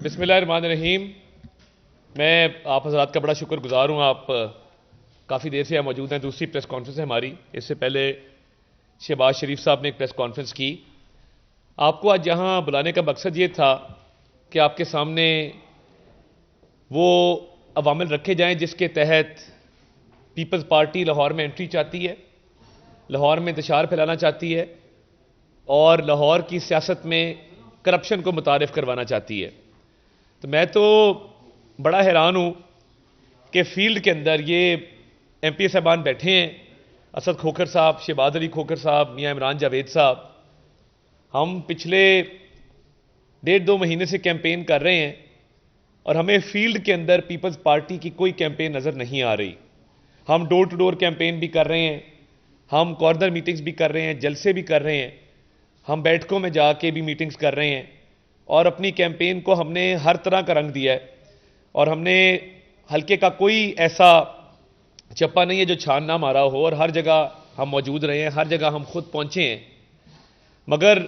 बिस्मिल्लाहिर्रहमानिर्रहीम। मैं आप हज़रात का बड़ा शुक्रगुजार हूँ। आप काफ़ी देर से यहाँ मौजूद हैं। दूसरी प्रेस कॉन्फ्रेंस है हमारी। इससे पहले शहबाज शरीफ साहब ने एक प्रेस कॉन्फ्रेंस की। आपको आज यहाँ बुलाने का मकसद ये था कि आपके सामने वो अवामिल रखे जाएं जिसके तहत पीपल्स पार्टी लाहौर में एंट्री चाहती है, लाहौर में इंतशार फैलाना चाहती है और लाहौर की सियासत में करप्शन को मुतारिफ करवाना चाहती है। तो मैं तो बड़ा हैरान हूं कि फील्ड के अंदर ये एमपी साहबान बैठे हैं, असद खोखर साहब, शहबाज अली खोखर साहब, मियां इमरान जावेद साहब। हम पिछले 1.5-2 महीने से कैंपेन कर रहे हैं और हमें फील्ड के अंदर पीपल्स पार्टी की कोई कैंपेन नज़र नहीं आ रही। हम डोर टू डोर कैंपेन भी कर रहे हैं, हम कॉर्नर मीटिंग्स भी कर रहे हैं, जलसे भी कर रहे हैं, हम बैठकों में जाके भी मीटिंग्स कर रहे हैं और अपनी कैंपेन को हमने हर तरह का रंग दिया है। और हमने हल्के का कोई ऐसा चप्पा नहीं है जो छान ना मारा हो और हर जगह हम मौजूद रहे हैं, हर जगह हम खुद पहुंचे हैं। मगर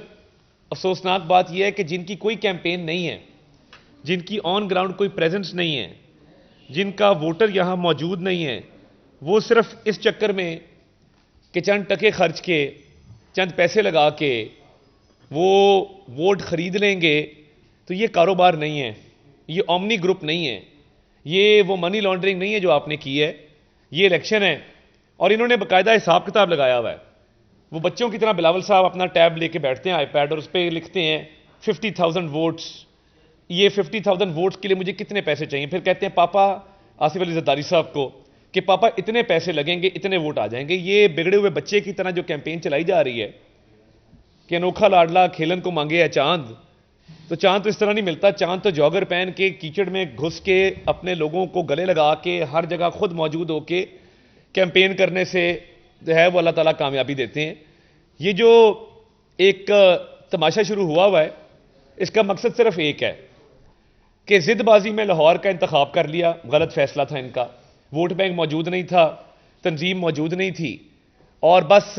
अफसोसनाक बात यह है कि जिनकी कोई कैंपेन नहीं है, जिनकी ऑन ग्राउंड कोई प्रेजेंस नहीं है, जिनका वोटर यहां मौजूद नहीं है, वो सिर्फ इस चक्कर में कि चंद टके खर्च के, चंद पैसे लगा के वो वोट खरीद लेंगे। तो ये कारोबार नहीं है, ये ओमनी ग्रुप नहीं है, ये वो मनी लॉन्ड्रिंग नहीं है जो आपने की है। ये इलेक्शन है और इन्होंने बाकायदा हिसाब किताब लगाया हुआ है। वो बच्चों की तरह बिलावल साहब अपना टैब लेके बैठते हैं, आईपैड, और उस पर लिखते हैं 50,000 वोट्स। ये 50,000 वोट्स के लिए मुझे कितने पैसे चाहिए। फिर कहते हैं पापा, आसिफ अली जरदारी साहब को, कि पापा इतने पैसे लगेंगे, इतने वोट आ जाएंगे। ये बिगड़े हुए बच्चे की तरह जो कैंपेन चलाई जा रही है कि अनोखा लाडला खेलन को मांगे है चांद, तो चांद तो इस तरह नहीं मिलता। चांद तो जॉगर पहन के कीचड़ में घुस के अपने लोगों को गले लगा के हर जगह खुद मौजूद होके कैंपेन करने से जो है वो अल्लाह ताला कामयाबी देते हैं। ये जो एक तमाशा शुरू हुआ है, इसका मकसद सिर्फ एक है कि जिदबाजी में लाहौर का इंतखाब कर लिया। गलत फैसला था इनका। वोट बैंक मौजूद नहीं था, तंजीम मौजूद नहीं थी और बस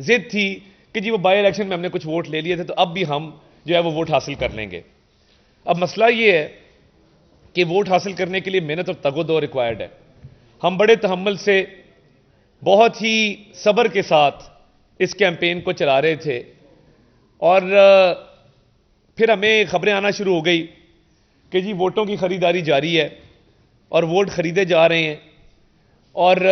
जिद थी कि जी वो बाई इलेक्शन में हमने कुछ वोट ले लिए थे तो अब भी हम जो है वो वोट हासिल कर लेंगे। अब मसला ये है कि वोट हासिल करने के लिए मेहनत और तगोदो रिक्वायर्ड है। हम बड़े तहम्मुल से, बहुत ही सब्र के साथ इस कैंपेन को चला रहे थे और फिर हमें खबरें आना शुरू हो गई कि जी वोटों की खरीदारी जारी है और वोट खरीदे जा रहे हैं और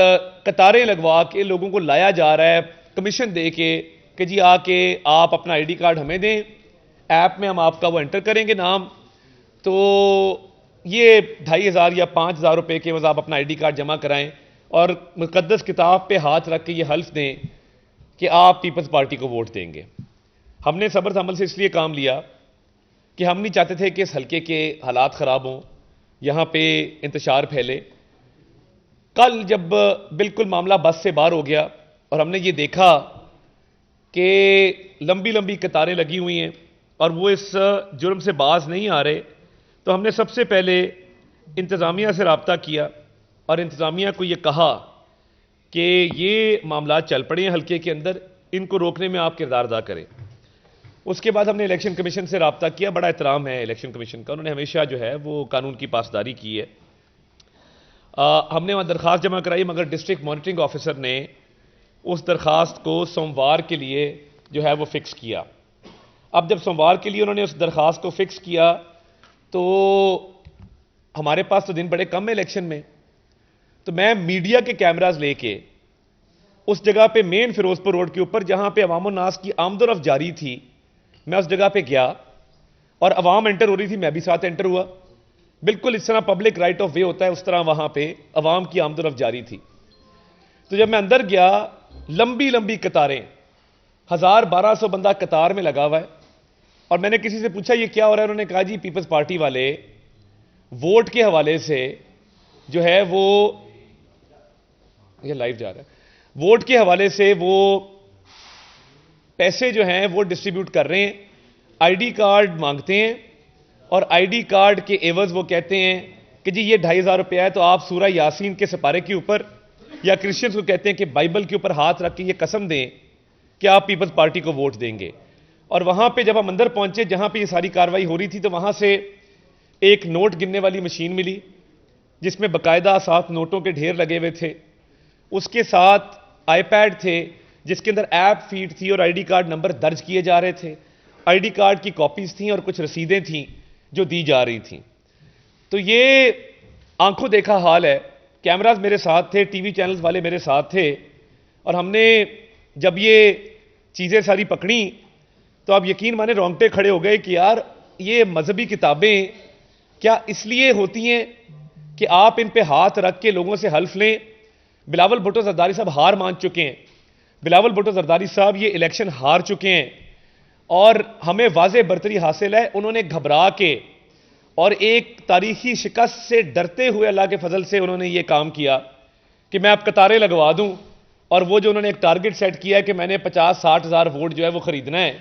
कतारें लगवा के लोगों को लाया जा रहा है कमीशन दे के कि जी आके आप अपना आईडी कार्ड हमें दें, ऐप में हम आपका वो एंटर करेंगे नाम, तो ये 2,500 या 5,000 रुपए के बस आप अपना आईडी कार्ड जमा कराएं और मुकद्दस किताब पे हाथ रख के ये हल्फ दें कि आप पीपल्स पार्टी को वोट देंगे। हमने सब्र अमल से इसलिए काम लिया कि हम नहीं चाहते थे कि इस हल्के के हालात खराब हों, यहां पे इंतशार फैले। कल जब बिल्कुल मामला बस से बाहर हो गया और हमने ये देखा कि लंबी लंबी कतारें लगी हुई हैं और वो इस जुर्म से बाज नहीं आ रहे, तो हमने सबसे पहले इंतज़ामिया से रब्ता किया और इंतज़ामिया को ये कहा कि ये मामला चल पड़े हैं हल्के के अंदर, इनको रोकने में आप किरदार अदा करें। उसके बाद हमने इलेक्शन कमीशन से रब्ता किया। बड़ा एहतराम है इलेक्शन कमीशन का, उन्होंने हमेशा जो है वो कानून की पासदारी की है। हमने वहाँ दरख्वास्त जमा कराई, मगर डिस्ट्रिक्ट मॉनिटरिंग ऑफिसर ने उस दरख्वास्त को सोमवार के लिए जो है वो फिक्स किया। अब जब सोमवार के लिए उन्होंने उस दरख्वास्त को फिक्स किया तो हमारे पास तो दिन बड़े कम है इलेक्शन में, तो मैं मीडिया के कैमराज लेके उस जगह पे मेन फिरोजपुर रोड के ऊपर जहां पे अवाम नास की आमदोरफ्त जारी थी, मैं उस जगह पे गया और अवाम एंटर हो रही थी, मैं भी साथ एंटर हुआ। बिल्कुल इस तरह पब्लिक राइट ऑफ वे होता है, उस तरह वहां पे अवाम की आमदोरफ्त जारी थी। तो जब मैं अंदर गया, लंबी लंबी कतारें, 1,000-1,200 बंदा कतार में लगा हुआ है और मैंने किसी से पूछा ये क्या हो रहा है। उन्होंने कहा जी पीपल्स पार्टी वाले वोट के हवाले से जो है वो, ये लाइव जा रहा है, वोट के हवाले से वो पैसे जो हैं वो डिस्ट्रीब्यूट कर रहे हैं, आईडी कार्ड मांगते हैं और आईडी कार्ड के एवज वो कहते हैं कि जी ये 2,500 रुपया है तो आप सूरह यासीन के सिपारे के ऊपर, या क्रिश्चियंस को कहते हैं कि बाइबल के ऊपर हाथ रख के ये कसम दें कि आप पीपल्स पार्टी को वोट देंगे। और वहां पे जब हम अंदर पहुंचे, जहां पे ये सारी कार्रवाई हो रही थी, तो वहां से एक नोट गिनने वाली मशीन मिली जिसमें बाकायदा 7 नोटों के ढेर लगे हुए थे। उसके साथ आईपैड थे जिसके अंदर ऐप फीड थी और आईडी कार्ड नंबर दर्ज किए जा रहे थे। आईडी कार्ड की कॉपीज थी और कुछ रसीदें थीं जो दी जा रही थीं। तो ये आंखों देखा हाल है। कैमराज मेरे साथ थे, टीवी चैनल्स वाले मेरे साथ थे, और हमने जब ये चीज़ें सारी पकड़ी तो आप यकीन माने रोंगटे खड़े हो गए कि यार ये मजहबी किताबें क्या इसलिए होती हैं कि आप इन पे हाथ रख के लोगों से हल्फ लें। बिलावल भुट्टो जरदारी साहब हार मान चुके हैं। बिलावल भुट्टो जरदारी साहब ये इलेक्शन हार चुके हैं और हमें वाज़े बरतरी हासिल है। उन्होंने घबरा के और एक तारीखी शिकस्त से डरते हुए अल्लाह के फजल से उन्होंने ये काम किया कि मैं अब कतारें लगवा दूं, और वो जो उन्होंने एक टारगेट सेट किया है कि मैंने 50-60 हज़ार वोट जो है वो खरीदना है।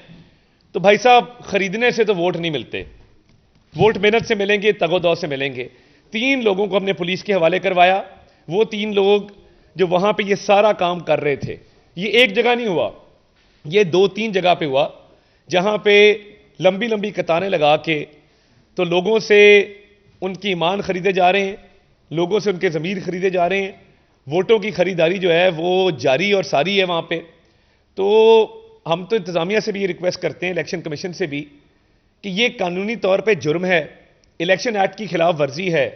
तो भाई साहब, खरीदने से तो वोट नहीं मिलते, वोट मेहनत से मिलेंगे, तगोदौ से मिलेंगे। 3 लोगों को हमने पुलिस के हवाले करवाया। वो 3 लोग जो वहां पे ये सारा काम कर रहे थे, ये एक जगह नहीं हुआ, ये 2-3 जगह पे हुआ, जहां पे लंबी लंबी कतारें लगा के तो लोगों से उनकी ईमान खरीदे जा रहे हैं, लोगों से उनके ज़मीर खरीदे जा रहे हैं। वोटों की खरीदारी जो है वो जारी और सारी है वहां पे। तो हम तो इंतजामिया से भी ये रिक्वेस्ट करते हैं, इलेक्शन कमीशन से भी, कि ये कानूनी तौर पे जुर्म है, इलेक्शन एक्ट की खिलाफ वर्जी है।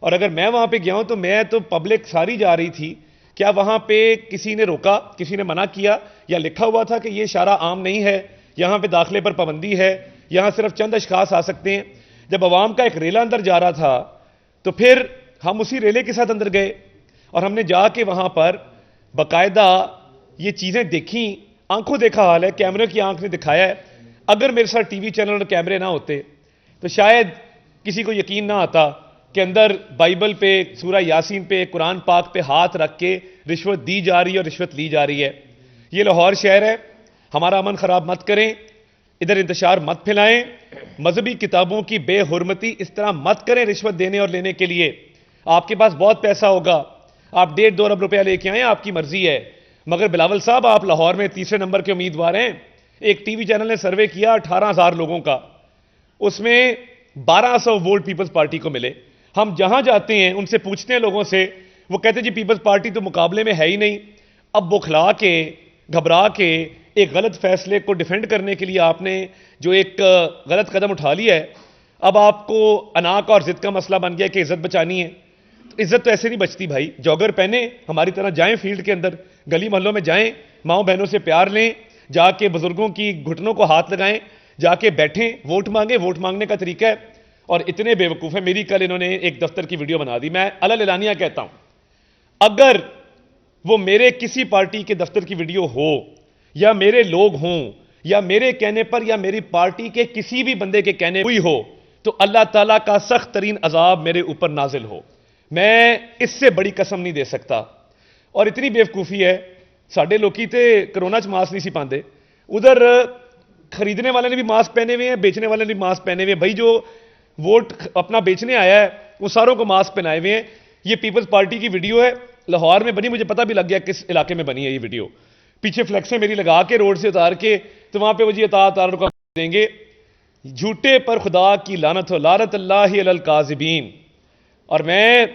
और अगर मैं वहां पे गया हूं तो मैं तो पब्लिक सारी जा रही थी, क्या वहां पे किसी ने रोका, किसी ने मना किया, या लिखा हुआ था कि ये इशारा आम नहीं है, यहां पे दाखिले पर पाबंदी है, यहां सिर्फ चंद अशखास आ सकते हैं। जब अवाम का एक रेला अंदर जा रहा था तो फिर हम उसी रेले के साथ अंदर गए और हमने जाके वहां पर बाकायदा ये चीजें देखी। आंखों देखा हाल है, कैमरे की आंख ने दिखाया है। अगर मेरे साथ टीवी चैनल और कैमरे ना होते तो शायद किसी को यकीन ना आता कि अंदर बाइबल पे, सूरा यासीन पे, कुरान पाक पे हाथ रख के रिश्वत दी जा रही है और रिश्वत ली जा रही है। ये लाहौर शहर है, हमारा अमन खराब मत करें, इधर इंतशार मत फैलाएं, मजहबी किताबों की बेहुरमती इस तरह मत करें रिश्वत देने और लेने के लिए। आपके पास बहुत पैसा होगा, आप 1.5-2 अरब रुपया लेके आए, आपकी मर्जी है, मगर बिलावल साहब आप लाहौर में तीसरे नंबर के उम्मीदवार हैं। एक टीवी चैनल ने सर्वे किया 18,000 लोगों का, उसमें 1200 वोट पीपल्स पार्टी को मिले। हम जहां जाते हैं उनसे पूछते हैं लोगों से, वो कहते जी पीपल्स पार्टी तो मुकाबले में है ही नहीं। अब बुखला के, घबरा के एक गलत फैसले को डिफेंड करने के लिए आपने जो एक गलत कदम उठा लिया है, अब आपको अनाक और जिद का मसला बन गया कि इज्जत बचानी है। तो इज्जत तो ऐसे नहीं बचती भाई। जॉगर पहने हमारी तरह जाएं, फील्ड के अंदर गली मोहल्लों में जाएं, माओ बहनों से प्यार लें, जाके बुजुर्गों की घुटनों को हाथ लगाएं, जाके बैठें, वोट मांगे। वोट मांगने का तरीका है। और इतने बेवकूफ है, मेरी कल इन्होंने एक दफ्तर की वीडियो बना दी। मैं अलल एलानिया कहता हूं, अगर वो मेरे किसी पार्टी के दफ्तर की वीडियो हो या मेरे लोग हों या मेरे कहने पर या मेरी पार्टी के किसी भी बंदे के कहने हुई हो, तो अल्लाह ताला का सख्त तरीन अजाब मेरे ऊपर नाजिल हो। मैं इससे बड़ी कसम नहीं दे सकता। और इतनी बेवकूफ़ी है, साढ़े लोग तो कोरोना च मास्क नहीं सी पाते, उधर खरीदने वाले ने भी मास्क पहने हुए हैं, बेचने वाले ने भी मास्क पहने हुए हैं। भाई जो वोट अपना बेचने आया है वो सारों को मास्क पहनाए हुए हैं। ये पीपल्स पार्टी की वीडियो है, लाहौर में बनी, मुझे पता भी लग गया किस इलाके में बनी है ये वीडियो। पीछे फ्लेक्सें मेरी लगा के रोड से उतार के, तो वहां पे वो जी अतार का देंगे। झूठे पर खुदा की लानत हो, लानत अल्लाह अलल काज़िबीन। और मैं